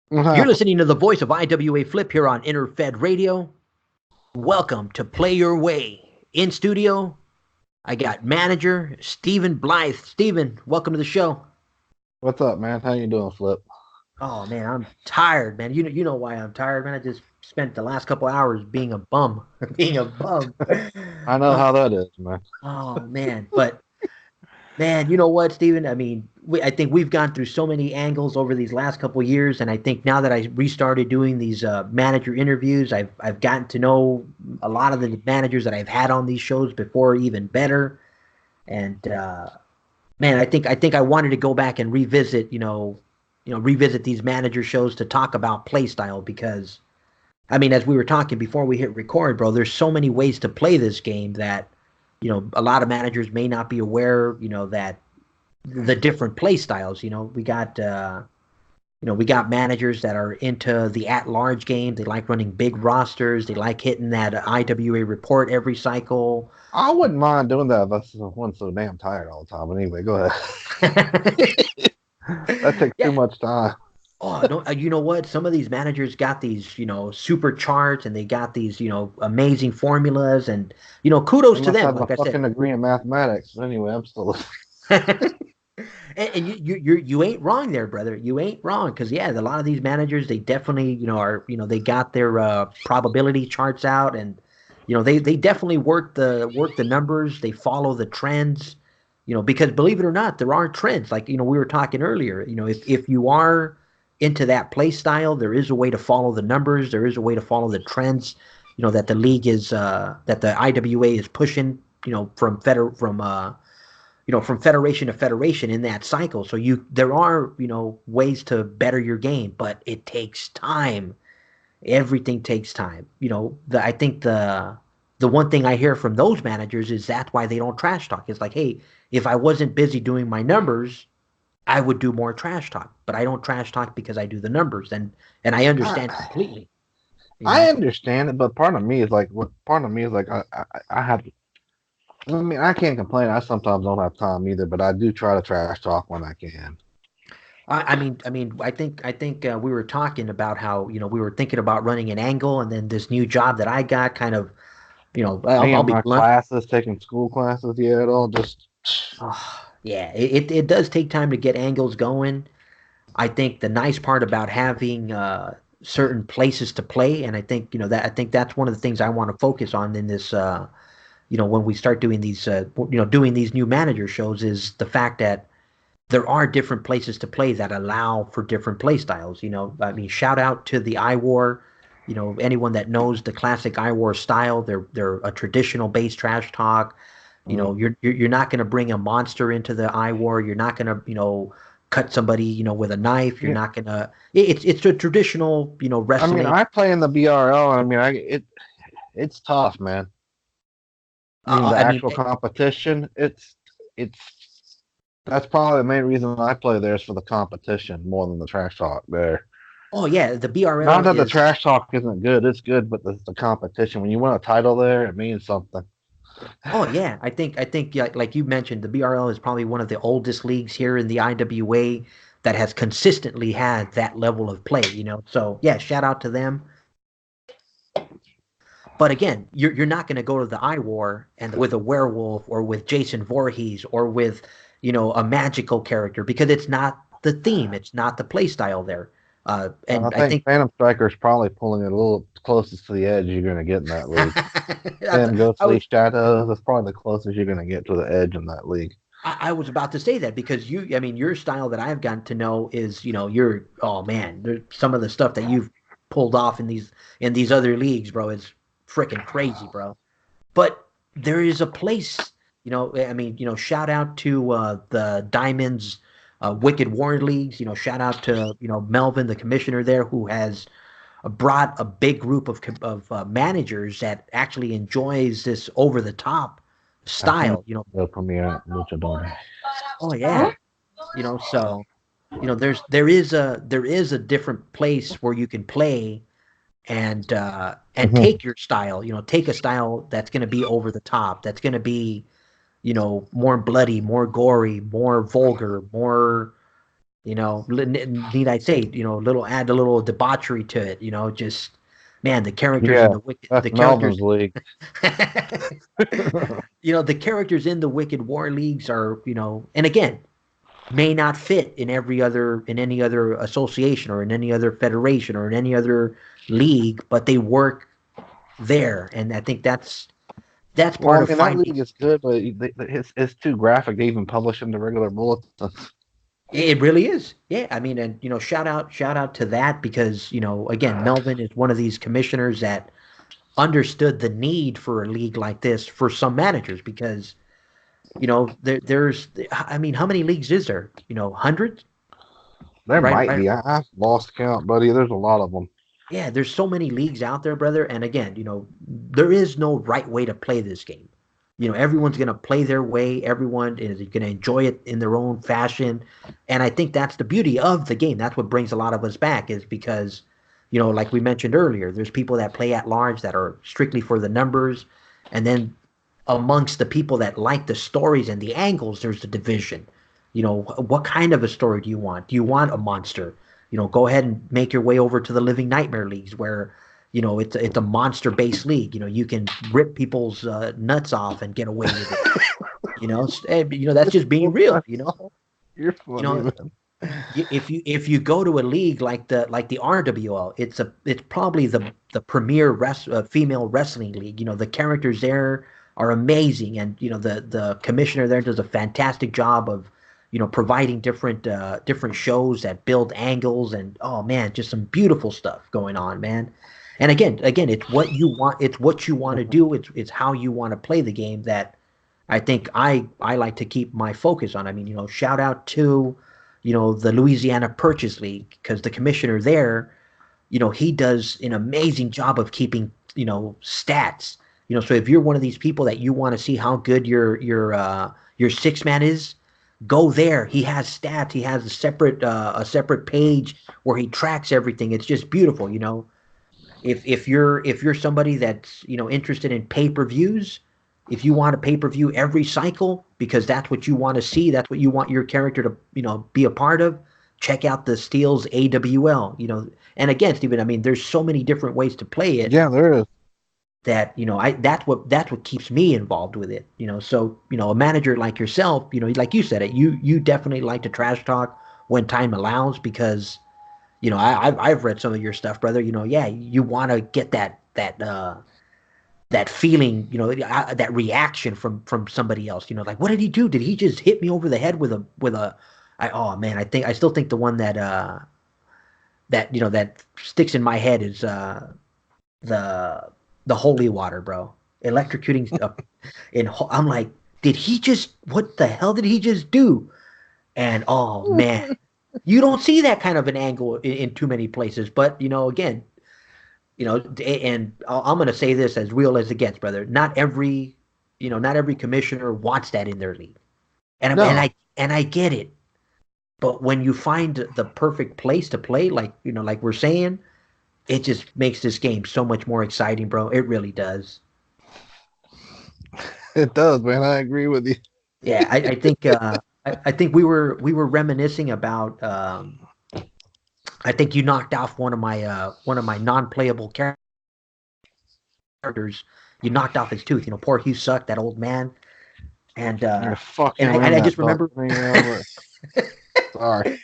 What You're happened? listening to the voice of IWA Flip here on Interfed Radio. Welcome to Play Your Way. In studio, I got manager Stephen Blythe. Stephen, welcome to the show. What's up, man? How you doing, Flip? Oh man, I'm tired, man. You know why I'm tired, man. I just spent the last couple hours being a bum, being a bum. I know Uh, how that is, man. oh man, but man, you know what, Steven? I mean, I think we've gone through so many angles over these last couple of years, and I think now that I restarted doing these manager interviews, I've gotten to know a lot of the managers that I've had on these shows before even better. And man, I think I wanted to go back and revisit, revisit these manager shows to talk about play style because I mean, as we were talking before we hit record, bro, there's so many ways to play this game that a lot of managers may not be aware, that the different play styles. We got managers that are into the at-large game. They like running big rosters. They like hitting that IWA report every cycle. I wouldn't mind doing that if I wasn't so damn tired all the time. But anyway, go ahead. That takes too Yeah. much time. Oh no, you know what? Some of these managers got these, super charts, and they got these, amazing formulas, and They kudos to must them. have a Like I said, fucking degree in mathematics. But anyway, I'm still. and you ain't wrong there, brother. You ain't wrong because yeah, a lot of these managers they definitely are they got their probability charts out, and they definitely work the numbers. They follow the trends, because believe it or not, there are trends. Like we were talking earlier. If you are into that play style, there is a way to follow the numbers. There is a way to follow the trends. That the league is that the IWA is pushing. From federation to federation in that cycle. So there are ways to better your game, but it takes time. Everything takes time. I think the one thing I hear from those managers is that's why they don't trash talk. It's like, hey, if I wasn't busy doing my numbers, I would do more trash talk. But I don't trash talk because I do the numbers, and I understand I, completely. You I know. understand it, but part of me is like, what? Part of me is like, I have. I mean, I can't complain. I sometimes don't have time either, but I do try to trash talk when I can. I think we were talking about how we were thinking about running an angle, and then this new job that I got kind of Me I'll and be my blunt. classes, taking school classes, yeah, it all just. Yeah, it does take time to get angles going. I think the nice part about having certain places to play, and I think that's one of the things I want to focus on in this. When we start doing these, doing these new manager shows, is the fact that there are different places to play that allow for different play styles. I mean, shout out to the iWar. Anyone that knows the classic iWar style, they're a traditional base trash talk. Mm. You're not going to bring a monster into the iWar. You're not going to cut somebody with a knife. You're Yeah, not going to. It's a traditional I mean, wrestling. I play in the BRL. I mean, it's tough, man. I mean, the I mean, actual competition, it's that's probably the main reason I play there is for the competition more than the trash talk there. oh yeah, the BRL Not that the is. trash talk isn't good, it's good, but the competition. When you win a title there, it means something. Oh yeah, I think yeah, like you mentioned, the BRL is probably one of the oldest leagues here in the IWA that has consistently had that level of play. So yeah, shout out to them. But again, you're not going to go to the iWar and with a werewolf or with Jason Voorhees or with a magical character because it's not the theme, it's not the play style there. I And I think think Phantom Striker is probably pulling it a little closest to the edge you're going to get in that league. Then I was Ghostly Shadows, that's probably the closest you're going to get to the edge in that league. I was about to say that because I mean, your style that I've gotten to know is, oh man, some of the stuff that you've pulled off in these other leagues, bro, is freaking crazy, bro. But there is a place, I mean, shout out to the Diamonds, Wicked War leagues. Shout out to Melvin, the commissioner there, who has brought a big group of managers that actually enjoys this over the top I think style. they'll premiere at Luchador. Oh yeah. So there is a different place where you can play and Mm-hmm. take your style, take a style that's going to be over the top, that's going to be more bloody, more gory, more vulgar, more Need I say, little add a little debauchery to it. Just man, the characters in Yeah, the wicked, that's the Melvin's characters, league. the characters in the Wicked War leagues are, and again, may not fit in any other association or in any other federation or in any other league, but they work there, and I think that's Well, part I of mean that finding. league is good, but it's too graphic to even publish in the regular bulletins. It really is. Yeah, I mean, and shout out to that because again, Melvin is one of these commissioners that understood the need for a league like this for some managers because there's I mean, how many leagues is there? Hundreds, There right? might Right. be. I've lost count, buddy. There's a lot of them. Yeah, there's so many leagues out there, brother. And again, there is no right way to play this game. Everyone's gonna play their way. Everyone is gonna enjoy it in their own fashion, and I think that's the beauty of the game. That's what brings a lot of us back, is because, like we mentioned earlier, there's people that play at large that are strictly for the numbers, and then amongst the people that like the stories and the angles, there's the division. What kind of a story do you want? Do you want a monster? Go ahead and make your way over to the Living Nightmare leagues where it's a monster based league. You can rip people's nuts off and get away with it. That's just being real. You're You funny, know man. if you go to a league like the RWL, it's probably the premier female wrestling league. The characters there are amazing, and the commissioner there does a fantastic job of providing different shows that build angles, and oh man, just some beautiful stuff going on, man. And again, it's what you want. It's what you want to do. It's how you want to play the game that I think I like to keep my focus on. I mean, shout out to, the Louisiana Purchase League because the commissioner there, he does an amazing job of keeping, stats. So if you're one of these people that you want to see how good your six man is, go there. He has stats. He has a separate page where he tracks everything. It's just beautiful. If you're somebody that's interested in pay-per-views, if you want a pay-per-view every cycle because that's what you want to see, that's what you want your character to be a part of, check out the Steel's AWL. And again, Stephen, I mean, there's so many different ways to play it Yeah, there is. that I that's what keeps me involved with it. So a manager like yourself, like you said it, you definitely like to trash talk when time allows because I've read some of your stuff, brother. Yeah, you want to get that feeling, that reaction from somebody else. Like what did he do? Did he just hit me over the head with a? Oh man, I still think the one that sticks in my head is the the holy water, bro. Electrocuting up I'm like, did he just? What the hell did he just do? And oh man, you don't see that kind of an angle in too many places. But again, and I'm going to say this as real as it gets, brother. Not every commissioner wants that in their league, and and No, I and I get it. But when you find the perfect place to play, like we're saying, it just makes this game so much more exciting, bro. It really does. it does, man. I agree with you. Yeah, I think we were reminiscing about. I think you knocked off one of my non-playable characters. You knocked off his tooth. Poor Hugh Suck, that old man. And Yeah, fuck and I, him and and I that just duck. remember, Sorry.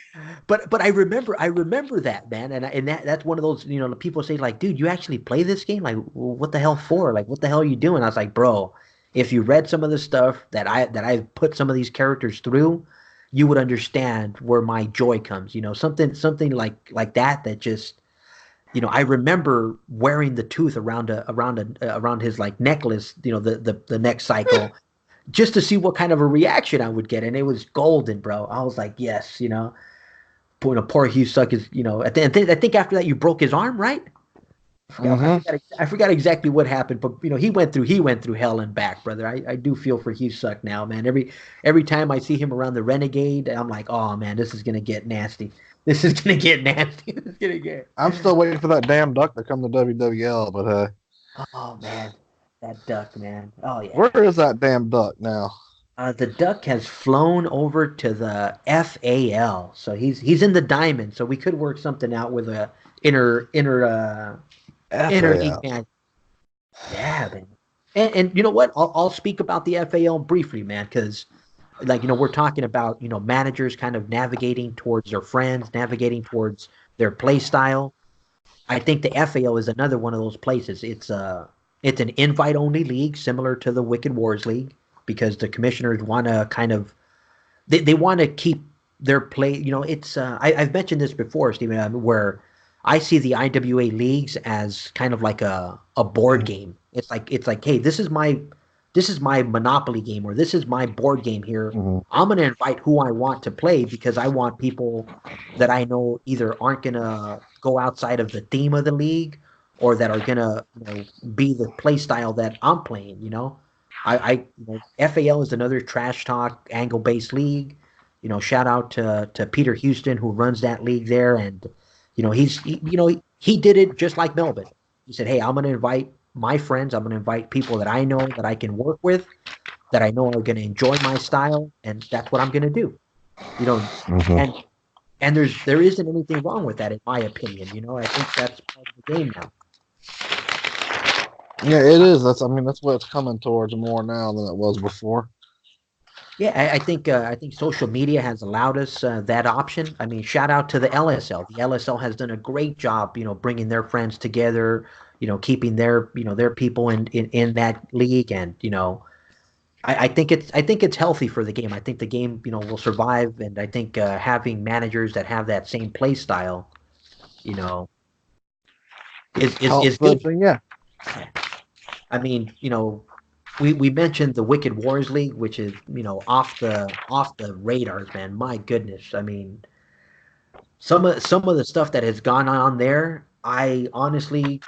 but I remember that, man, and that's one of those, the people say like, dude, you actually play this game? Like, well, what the hell for? Like, what the hell are you doing? I was like, bro, if you read some of the stuff that I've put some of these characters through, you would understand where my joy comes. Something like that just. I remember wearing the tooth around his like necklace, the neck cycle, just to see what kind of a reaction I would get, and it was golden, bro. I was like, yes, poor Hugh Suck is, I think after that you broke his arm, right? Hmm. I forgot exactly what happened, but he went through hell and back, brother. I do feel for Hugh Suck now, man. Every time I see him around the Renegade, I'm like, oh man, this is gonna get nasty. This is gonna get nasty. This is gonna get. I'm still waiting for that damn duck to come to WWL, but Oh man, that duck, man. Oh where yeah. is that damn duck now? The Duck has flown over to the FAL, so he's in the diamond. So we could work something out with a inner league FAL. man. Yeah, man. And you know what? I'll speak about the FAL briefly, man, because like we're talking about managers kind of navigating towards their friends, navigating towards their play style. I think the FAL is another one of those places. It's an invite only league similar to the Wicked Wars League because the commissioners want to kind of they want to keep their play. It's I've mentioned this before, Stephen, where I see the IWA leagues as kind of like a board game. It's like, hey, this is my Monopoly game, or this is my board game here. Mm-hmm. I'm gonna invite who I want to play because I want people that I know either aren't gonna go outside of the theme of the league or that are gonna be the play style that I'm playing. FAL is another trash talk angle based league. Shout out to Peter Houston who runs that league there, and he did it just like Melvin. He said, "Hey, I'm going to invite my friends. I'm going to invite people that I know that I can work with, that I know are going to enjoy my style, and that's what I'm going to do." You know, and Mm-hmm. and there isn't anything wrong with that, in my opinion. I think that's part of the game now. Yeah, it is. That's what it's coming towards more now than it was before. Yeah, I think social media has allowed us that option. I mean, shout out to the LSL. The LSL has done a great job, bringing their friends together, keeping their people in that league, and I think it's healthy for the game. I think the game, will survive, and I think having managers that have that same play style, you know, is Helps the good. thing, yeah. Yeah. I mean, we mentioned the Wicked Wars League, which is off the radars, man. My goodness, I mean, some of the stuff that has gone on there, I honestly,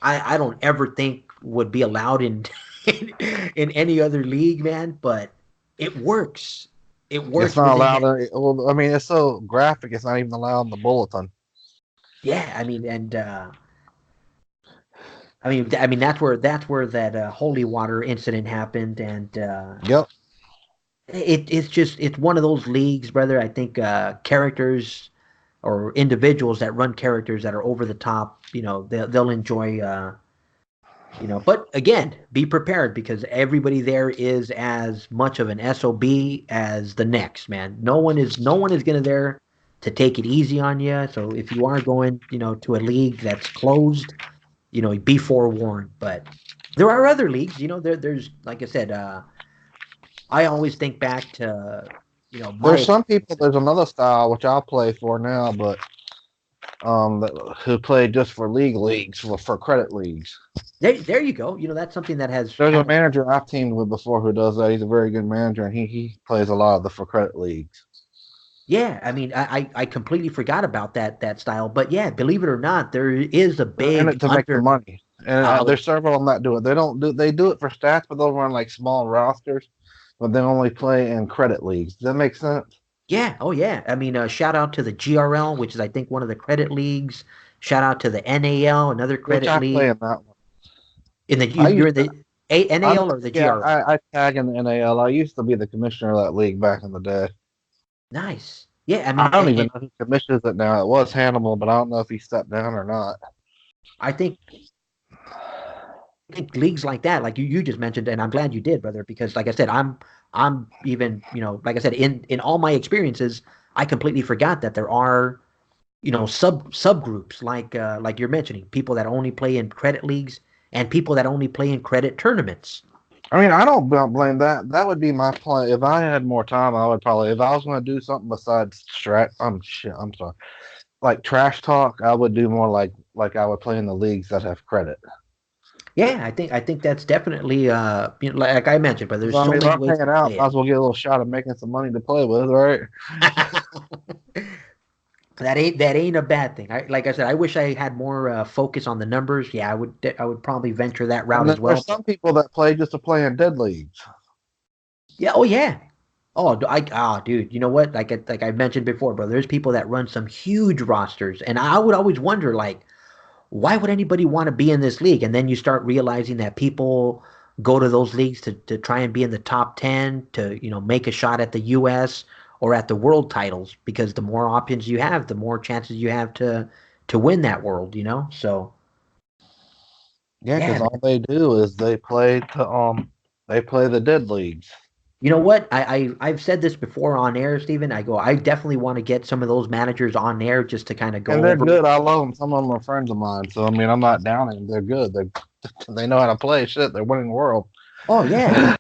I don't ever think would be allowed in in any other league, man. But it works. It It's works not within allowed. that. Well, it's so graphic. It's not even allowed in the bulletin. Yeah, I mean, and I mean that's where that holy water incident happened, and Yep. it's one of those leagues, brother. I think characters or individuals that run characters that are over the top, they'll enjoy. But again, be prepared because everybody there is as much of an SOB as the next man. No one is gonna there to take it easy on you. So if you are going, to a league that's closed, be forewarned. But there are other leagues, there's like I said, I always think back to my There's some people. experience. There's another style which I'll play for now, but who play just for leagues for credit leagues. There you go. That's something that has There's a kind of. manager I've teamed with before who does that. He's a very good manager, and he plays a lot of the for credit leagues. Yeah, I mean, I completely forgot about that style, but yeah, believe it or not, there is a They're in big it to make the under. money, and Uh, there's several of them that do it. They do it for stats, but they'll run like small rosters, but they only play in credit leagues. Does that make sense? yeah, oh yeah. I mean, shout out to the GRL, which is I think one of the credit leagues. Shout out to the NAL, another Which credit I play league. in that one. In the I used you're in to. the NAL or the Yeah, GRL? I tag in the NAL. I used to be the commissioner of that league back in the day. Nice. Yeah, I I mean, don't even and know who commissions it now. It was Hannibal, but I don't know if he stepped down or not. I think leagues like that, like you just mentioned, and I'm glad you did, brother, because like I said, I'm even like I said, in all my experiences, I completely forgot that there are subgroups like you're mentioning, people that only play in credit leagues and people that only play in credit tournaments. I don't blame that. That would be my plan. If I had more time, I would probably. If I was going to do something besides strat, shit. I'm sorry. Like trash talk, I would do more like I would play in the leagues that have credit. Yeah, I think that's definitely like I mentioned, but there's so If many I'm ways to hanging out, play might it. as well get a little shot of making some money to play with, right? That ain't a bad thing. Like I said, I wish I had more focus on the numbers. Yeah, I would probably venture that route And then as there's well. But some people that play just to play in dead leagues. yeah, oh yeah. Oh, dude, you know what? Like I mentioned before, bro, there's people that run some huge rosters, and I would always wonder, like, why would anybody want to be in this league? And then you start realizing that people go to those leagues to try and be in the top 10 to, make a shot at the US or at the world titles because the more options you have, the more chances you have to win that world. So, Yeah, yeah, because man. all they do is they play the dead leagues. You know what? I've said this before on air, Stephen. I definitely want to get some of those managers on air just to kind of And go they're over. good. I love them. Some of them are friends of mine. So I mean, I'm not downing them. They're good. They know how to play. Shit, they're winning the world. Oh yeah.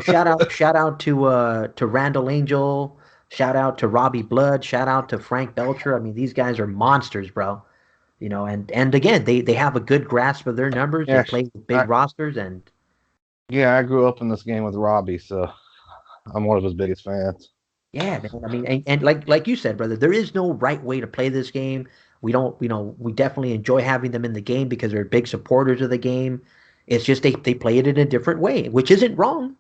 Shout out to Randall Angel, shout out to Robbie Blood, shout out to Frank Belcher. I mean, these guys are monsters, bro. And again, they have a good grasp of their numbers. They Yeah, play with big I, rosters and yeah. I grew up in this game with Robbie, so I'm one of his biggest fans. yeah, man. I mean, and like you said, brother, there is no right way to play this game. We don't, we definitely enjoy having them in the game because they're big supporters of the game. It's just they play it in a different way, which isn't wrong.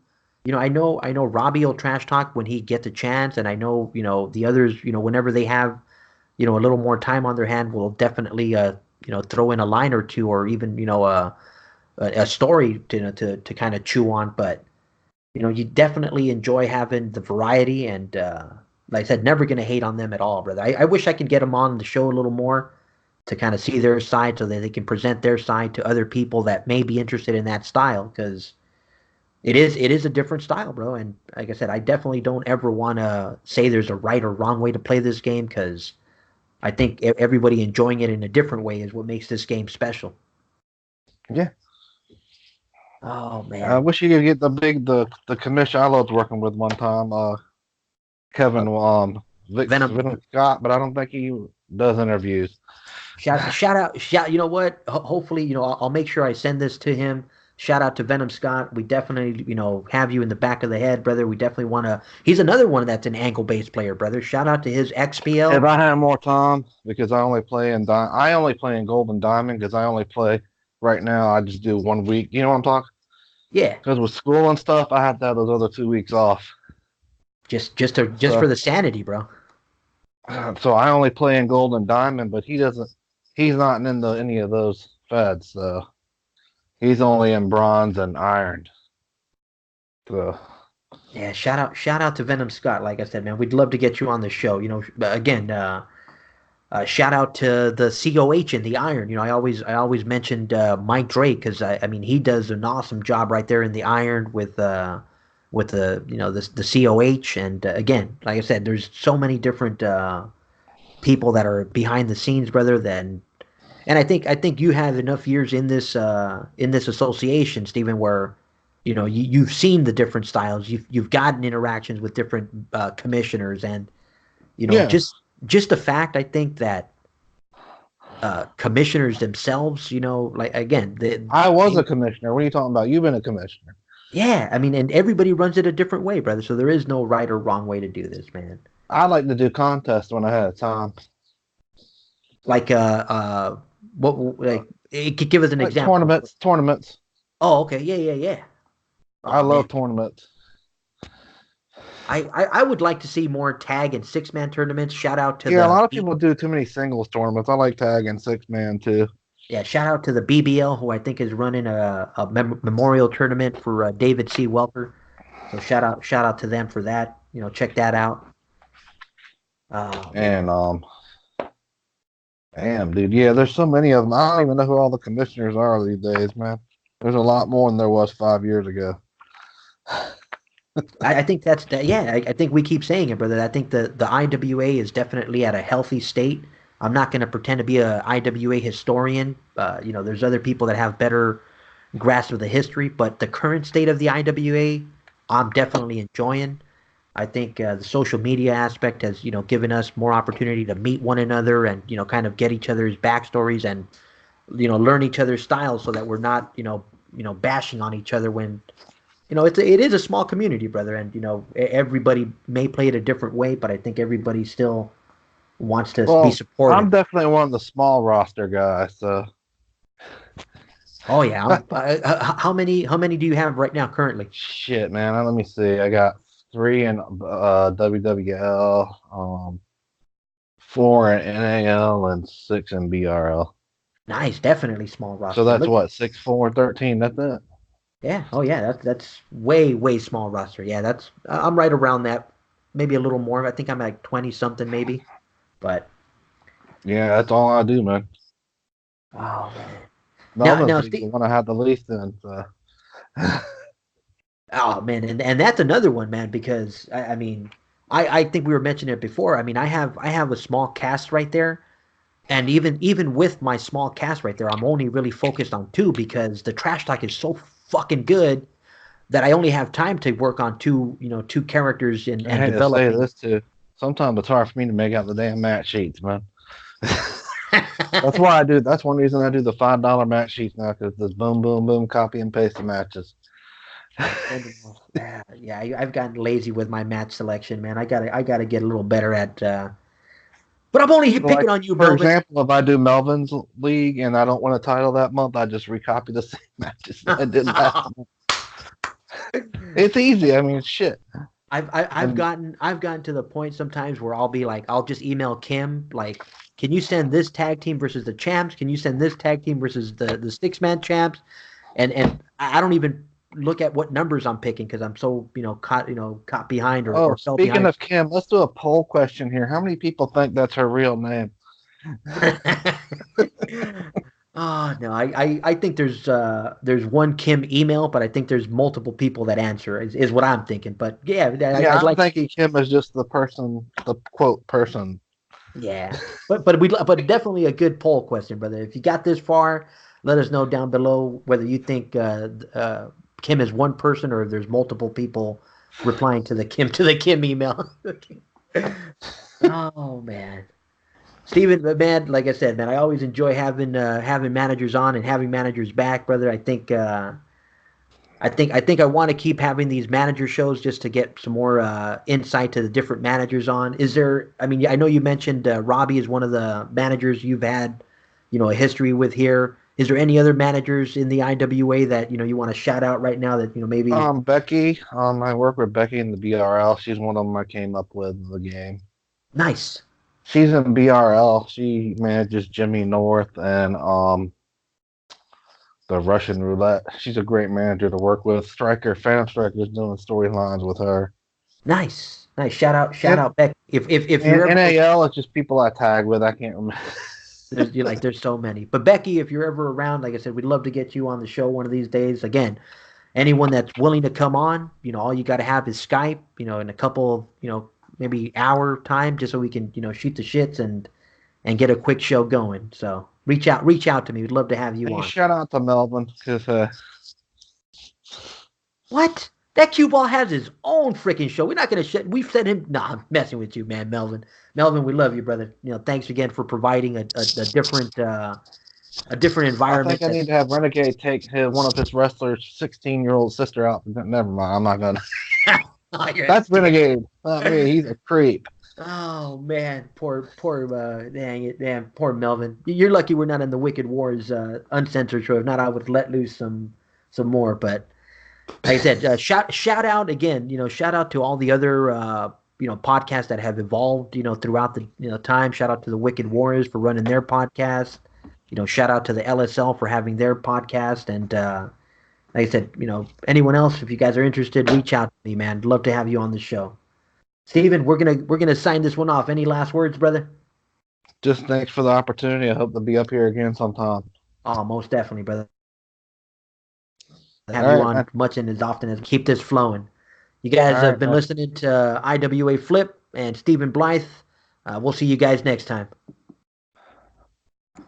I know Robbie will trash talk when he gets a chance, and I know, the others, whenever they have, a little more time on their hand, will definitely throw in a line or two or even, a story to kind of chew on, but you definitely enjoy having the variety and like I said, never gonna hate on them at all, brother. I wish I could get them on the show a little more to kind of see their side so that they can present their side to other people that may be interested in that style because it is a different style, bro. And like I said, I definitely don't ever want to say there's a right or wrong way to play this game because I think everybody enjoying it in a different way is what makes this game special. Yeah, Oh I man, wish you could get the commission I loved working with one time. uh, Kevin Vic Venom. Venom Scott, but I don't think he does interviews. Shout out, shout. You know what? Hopefully, I'll make sure I send this to him. Shout out to Venom Scott. We definitely, have you in the back of the head, brother. We definitely want to. He's another one that's an angle based player, brother. Shout out to his If XPL. I had more time, because I only play in Gold and Diamond because I only play right now. I just do 1 week. You know what I'm talking? Yeah, Because with school and stuff, I had to have those other 2 weeks off. just for So the sanity, bro. so I only play in Gold and Diamond, but he doesn't. He's not in any of those feds. So he's only in Bronze and Iron. So Yeah, shout out to Venom Scott. Like I said, man, we'd love to get you on the show. Again, shout out to the COH and the Iron. I always mentioned Mike Drake because I mean he does an awesome job right there in the Iron with the the COH and again, like I said, there's so many different people that are behind the scenes, brother. And I think you have enough years in this association, Stephen, where you've seen the different styles. You've gotten interactions with different commissioners and yeah, just the fact I think that commissioners themselves, like again, I was a commissioner. What are you talking about? You've been a commissioner. yeah, I mean, and everybody runs it a different way, brother. So there is no right or wrong way to do this, man. I like to do contests when I had time. Like what Uh, like it could give us an like example. tournaments. Oh, okay, yeah, yeah, yeah. I Oh man, love tournaments. I would like to see more tag and 6-man tournaments. Shout out to Yeah, a the lot of people do too many singles tournaments. I like tag and 6-man too. yeah, shout out to the BBL who I think is running a memorial tournament for David C. Welker. So shout out to them for that. Check that out. Oh And man. damn, dude, yeah, there's so many of them. I don't even know who all the commissioners are these days, man. There's a lot more than there was 5 years ago. I think that's that. Yeah, I think we keep saying it, brother. I think the IWA is definitely at a healthy state. I'm not going to pretend to be a IWA historian. There's other people that have better grasp of the history, but the current state of the IWA, I'm definitely enjoying. I think the social media aspect has, given us more opportunity to meet one another and, kind of get each other's backstories and, learn each other's styles so that we're not, bashing on each other when it is a small community, brother, and everybody may play it a different way, but I think everybody still wants to be Well, I'm supportive. definitely one of the small roster guys. So Oh yeah, how many do you have right now currently? shit, man. Let me see. I got three in WWL, 4 in NAL, and 6 in BRL. Nice, definitely small So roster. that's Look, what 6, 4, 13. That's it. Yeah. Oh yeah. That's way small roster. Yeah. That's I'm right around that. Maybe a little more. I think I'm like 20 something maybe. But Yeah, that's all I do, man. oh man. Melvin's Now the Steve. one I had the least in. So. Oh man, and that's another one, man. Because I mean, I think we were mentioning it before. I mean, I have a small cast right there. And even with my small cast right there, I'm only really focused on two because the trash talk is so fucking good that I only have time to work on two characters I and hate to say developing. this too. Sometimes it's hard for me to make out the damn match sheets, man. That's why I do. That's one reason I do the $5 match sheets now, because this boom, boom, boom, copy and paste the matches. And yeah, I've gotten lazy with my match selection, man. I gotta get a little better at. But I'm only So, like, picking on you, for Melvin. example, if I do Melvin's league and I don't win a title that month, I just recopy the same matches that I did last month. It's easy. I mean, shit. I've And gotten to the point sometimes where I'll be like, I'll just email Kim like, can you send this tag team versus the champs? Can you send this tag team versus the 6 man champs? And I don't even look at what numbers I'm picking because I'm so caught behind oh, or fell speaking behind. of Kim, let's do a poll question here. How many people think that's her real name? Oh no, I think there's one Kim email, but I think there's multiple people that answer is what I'm thinking. But yeah, Yeah, I'd I'm like. thinking Kim is just the person, the quote person. Yeah, but definitely a good poll question, brother. If you got this far, let us know down below whether you think Kim is one person or if there's multiple people replying to the Kim email. Oh man, Steven, man, like I said, man, I always enjoy having managers on and having managers back, brother. I think I want to keep having these manager shows just to get some more insight to the different managers on. Is there? I mean, I know you mentioned Robbie is one of the managers you've had, a history with here. Is there any other managers in the IWA that you want to shout out right now that maybe Becky. I work with Becky in the BRL. She's one of them I came up with in the game. nice, She's in BRL. She manages Jimmy North and the Russian Roulette. She's a great manager to work with. Striker, Phantom Striker is doing storylines with her. nice? Shout out, And Beck. If you're and ever NAL is just people I tag with. I can't remember. there's so many, but Becky, if you're ever around, like I said, we'd love to get you on the show one of these days. Again, anyone that's willing to come on, all you got to have is Skype, in a couple of, maybe hour time, just so we can, shoot the shits and get a quick show going. So reach out to me. We'd love to have you Hey, on. shout out to Melvin because What? That cue ball has his own freaking show. We're not gonna shut. We've said him. Nah, I'm messing with you, man, Melvin. Melvin, we love you, brother. Thanks again for providing a different I think environment. I need to have Renegade take one of his wrestlers' 16-year-old sister out. Never mind. I'm not gonna. That's Renegade, not me. He's a creep. Oh man, poor dang it, damn, poor Melvin. You're lucky we're not in the Wicked Wars uncensored show. If not, I would let loose some more. But like I said, shout out again. Shout out to all the other podcasts that have evolved. Throughout the time. Shout out to the Wicked Warriors for running their podcast. Shout out to the LSL for having their podcast. And like I said, anyone else, if you guys are interested, reach out to me, man. I'd love to have you on the show. Steven, we're gonna sign this one off. Any last words, brother? Just thanks for the opportunity. I hope to be up here again sometime. Oh, most definitely, brother. All Have you right, on man. much and as often as keep this flowing. You All guys have right, been man. listening to IWA Flip and Stephen Blythe. We'll see you guys next time.